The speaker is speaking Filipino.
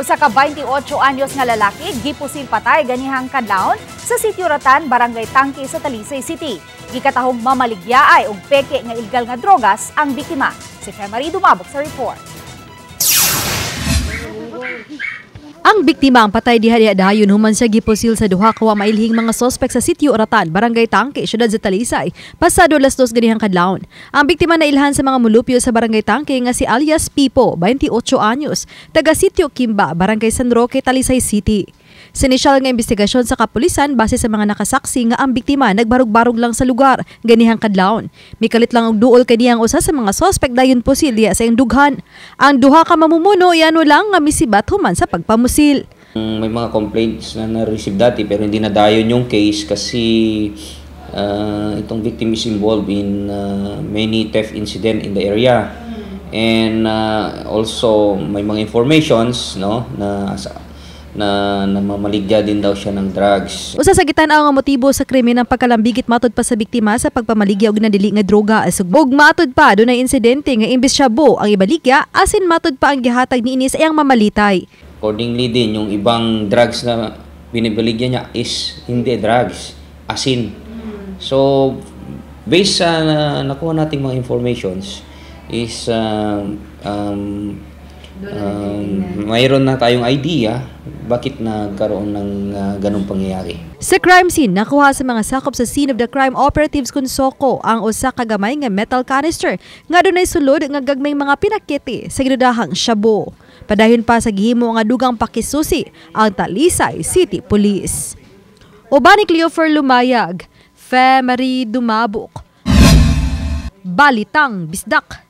Usa ka 28 anyos nga lalaki gipusil patay ganihang kadlawon sa Sitio Ratan, Barangay Tangke sa Talisay City. Gikatahog mamaligyaay og peke nga illegal nga drogas ang biktima. Si Femari dumabok sa report. Ang biktima ang patay diha dayon human siya gipusil sa duha ka mailhing mga sospek sa Sitio Ratan, Barangay Tangke, siyudad sa Talisay, pasado alas 2 ganihang kadlawon. Ang biktima nailhan sa mga mulupyo sa Barangay Tangke nga si alias Pipo, 28 anyos, taga Sitio Kimba, Barangay San Roque, Talisay City. Sa inisyal nga investigasyon sa kapulisan base sa mga nakasaksi nga ang biktima nagbarog-barog lang sa lugar ganihang kadlawon. Mikalit lang og duol kaniyang usa sa mga suspect dayon pusil diya sa iyang dughan. Ang duha ka mamumuno iano lang nga misibat human sa pagpamusil. May mga complaints na na-receive dati pero hindi na dayon yung case kasi itong victim is involved in many theft incident in the area. And also may mga informations na mamaligya din daw siya ng drugs. Usa sa gitan-aw nga motibo sa krimen ang pagkalambigit matud pa sa biktima sa pagpamaligya og nadili nga droga. Ug matud pa dunay insidente nga imbis siya buo ang ibaligya, asin matud pa ang gihatag niini sa iyang mamalitay. Accordingly din yung ibang drugs na binibaligya niya is hindi drugs, asin. So based sa nakuha nating mga informations is mayroon na tayong idea bakit nagkaroon ng ganung pangyayari. Sa crime scene, nakuha sa mga sakop sa scene of the crime operatives Kunsoko ang usa ka gamay nga metal canister nga dunay sulod nga gagmayng mga pinakiti sa ginudahang shabu. Padayon pa sa gihimo nga dugang pakisusi ang Talisay City Police. Uban ni Cleofer Lumayag, Femari Dumabok, Balitang Bisdak.